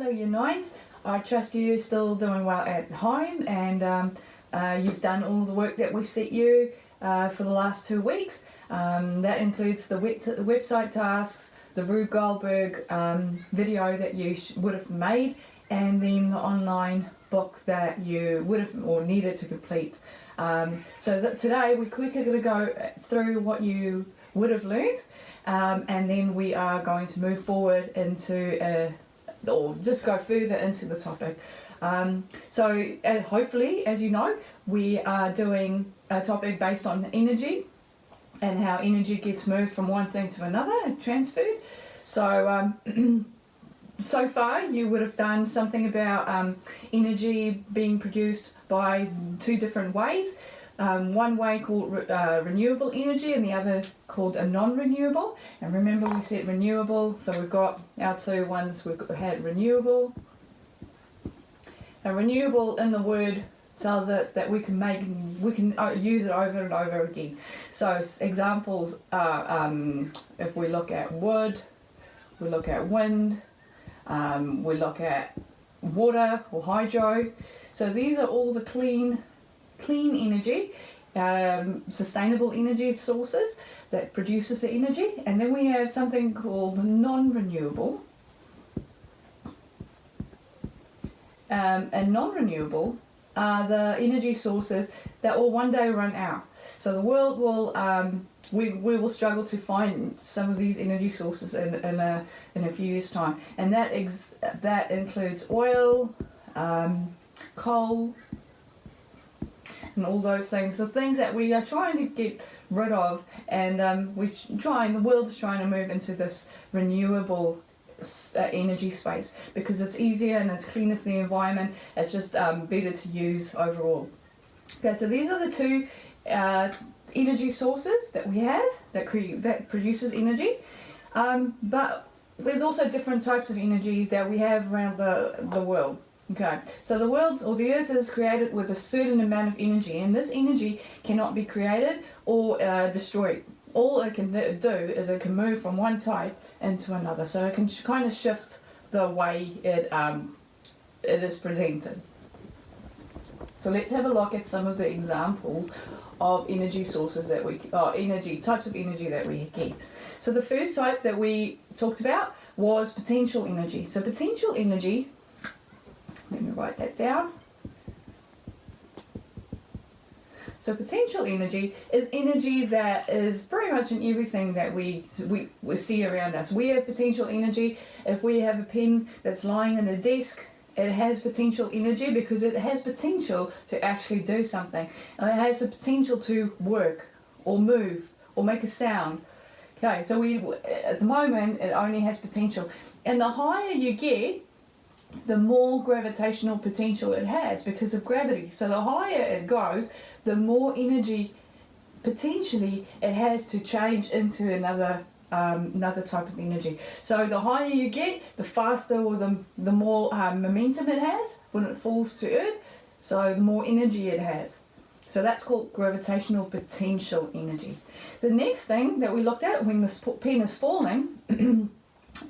Hello Year 9s. I trust you're still doing well at home, and you've done all the work that we've set you for the last 2 weeks. That includes the website tasks, the Rube Goldberg video that you would have made, and then the online book that you would have or needed to complete. So that today we're quickly going to go through what you would have learned, and then we are going to move forward into or just go further into the topic. So hopefully, as you know, we are doing a topic based on energy and how energy gets moved from one thing to another and transferred. So so far you would have done something about energy being produced by 2 different ways. One way called renewable energy, and the other called a non-renewable. And remember, we said renewable, so we've got our 2 ones. We've had renewable. A renewable in the word tells us that we can use it over and over again. So examples are, if we look at wood, we look at wind, we look at water or hydro. So these are all the clean energy, sustainable energy sources that produces the energy. And then we have something called non-renewable. And non-renewable are the energy sources that will one day run out. So the world will, we will struggle to find some of these energy sources in a few years' time. And that includes oil, coal, and all those things, the things that we are trying to get rid of, and the world is trying to move into this renewable energy space because it's easier and it's cleaner for the environment. It's just better to use overall. Okay, so these are the 2 energy sources that we have that produces energy, but there's also different types of energy that we have around the world. Okay, so the world or the earth is created with a certain amount of energy, and this energy cannot be created or destroyed. All it can do is it can move from one type into another, so it can kind of shift the way it is presented. So let's have a look at some of the examples of energy sources that types of energy that we get. So the first type that we talked about was potential energy. So potential energy, let me write that down. So potential energy is energy that is pretty much in everything that we see around us. We have potential energy. If we have a pen that's lying on a desk, it has potential energy because it has potential to actually do something. And it has the potential to work or move or make a sound. Okay, so at the moment it only has potential. And the higher you get, the more gravitational potential it has because of gravity. So the higher it goes, the more energy potentially it has to change into another type of energy. So the higher you get, the faster or the more momentum it has when it falls to Earth, so the more energy it has. So that's called gravitational potential energy. The next thing that we looked at when the pen is falling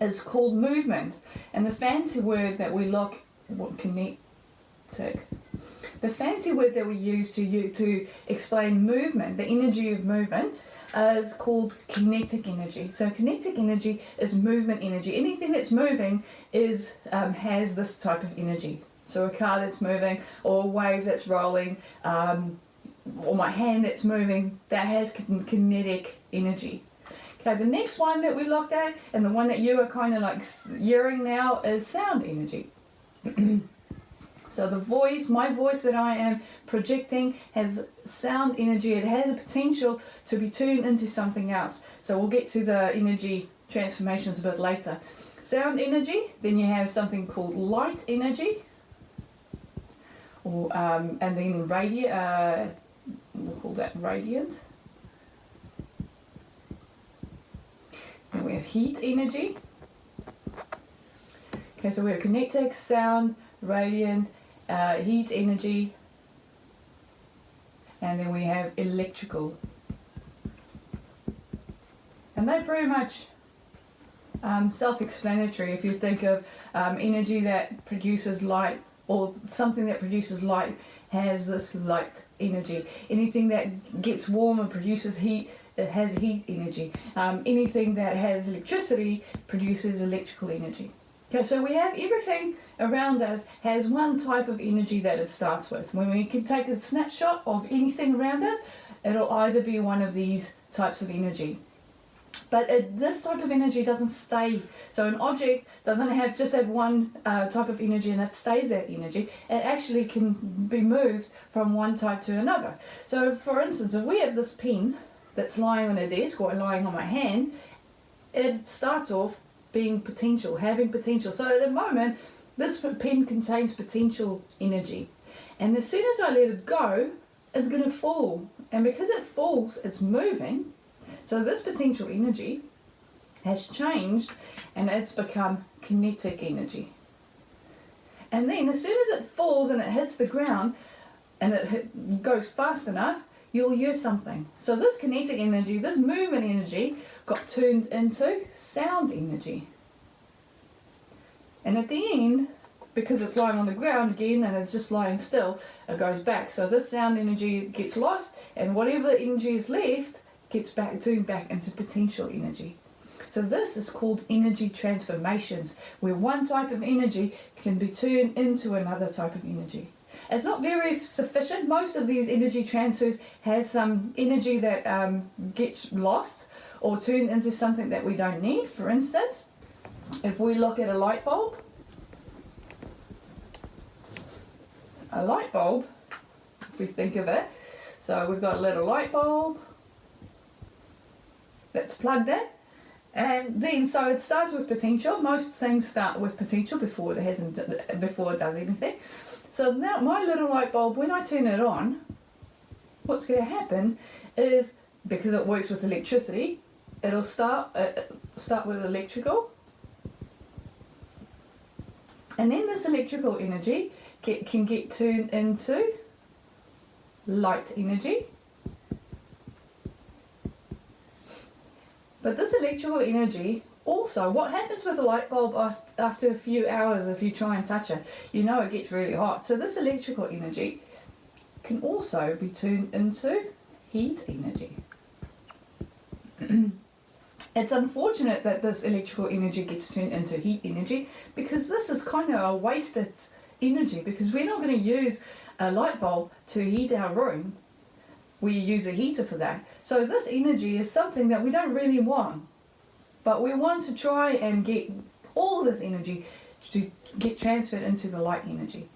is called movement. And the fancy word that we the fancy word that we use to explain movement, the energy of movement, is called kinetic energy. So kinetic energy is movement energy. Anything that's moving has this type of energy. So a car that's moving, or a wave that's rolling, or my hand that's moving, that has kinetic energy. Okay, the next one that we looked at, and the one that you are kind of like hearing now, is sound energy. So my voice that I am projecting has sound energy. It has a potential to be turned into something else. So we'll get to the energy transformations a bit later. Sound energy, then you have something called light energy, and then we'll call that radiant. Then we have heat energy. Okay, so we have kinetic, sound, radiant, heat energy, and then we have electrical. And they pretty much self-explanatory. If you think of energy that produces light, or something that produces light has this light energy. Anything that gets warm and produces heat, it has heat energy. Anything that has electricity produces electrical energy. Okay, so we have everything around us has one type of energy that it starts with. When we can take a snapshot of anything around us, it'll either be one of these types of energy. But this type of energy doesn't stay. So an object doesn't just have one type of energy and it stays that energy. It actually can be moved from one type to another. So for instance, if we have this pen that's lying on a desk or lying on my hand, it starts off being potential, having potential. So at the moment, this pen contains potential energy. And as soon as I let it go, it's going to fall. And because it falls, it's moving. So this potential energy has changed and it's become kinetic energy. And then as soon as it falls and it hits the ground and it goes fast enough, you'll use something. So this kinetic energy, this movement energy, got turned into sound energy. And at the end, because it's lying on the ground again and it's just lying still, it goes back. So this sound energy gets lost and whatever energy is left gets turned back into potential energy. So this is called energy transformations, where one type of energy can be turned into another type of energy. It's not very sufficient. Most of these energy transfers has some energy that gets lost or turned into something that we don't need. For instance, if we look at a light bulb, if we think of it, so we've got a little light bulb that's plugged in, and then so it starts with potential. Most things start with potential before it does anything. So now my little light bulb, when I turn it on, what's going to happen is, because it works with electricity, it'll start with electrical, and then this electrical energy can get turned into light energy. But this electrical energy also, what happens with a light bulb after a few hours if you try and touch it, you know it gets really hot. So this electrical energy can also be turned into heat energy. It's unfortunate that this electrical energy gets turned into heat energy, because this is kind of a wasted energy, because we're not going to use a light bulb to heat our room. We use a heater for that. So this energy is something that we don't really want, but we want to try and get all this energy to get transferred into the light energy.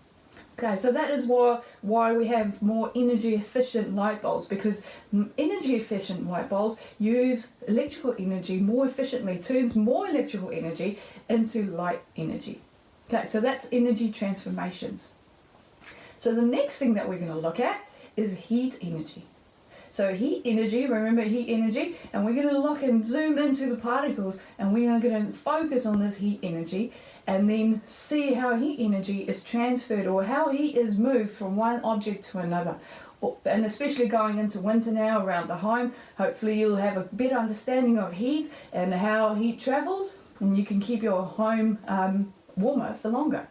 Okay, so that is why we have more energy efficient light bulbs, because energy efficient light bulbs use electrical energy more efficiently, turns more electrical energy into light energy. Okay, so that's energy transformations. So the next thing that we're going to look at is heat energy. So heat energy, remember heat energy, and we're going to look and zoom into the particles, and we are going to focus on this heat energy and then see how heat energy is transferred, or how heat is moved from one object to another. And especially going into winter now around the home, hopefully you'll have a better understanding of heat and how heat travels, and you can keep your home warmer for longer.